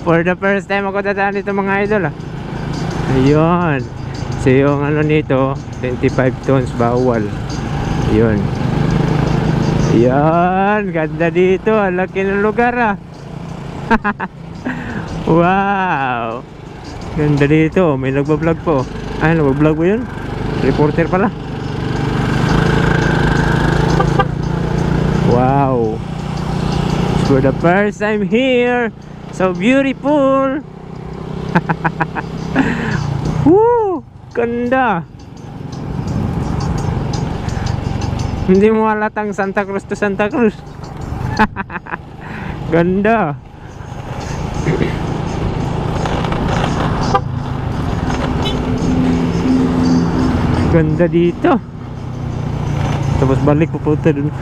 For the first time ako dadaan dito mga idol ah. Ayun. So yung ano nito 25 tons bawal. Ayun. Yan, ganda dito. Ang laki ng lugar ah. Wow. Ganda dito. May nagbablog po. Ay, nagbablog po yun? Reporter pala. Wow. For the first time here. So beautiful. Woo! Ganda. Hindi mo halatang Santa Cruz to Santa Cruz. Ganda. Ganda dito. Tapos balik pupunta dun.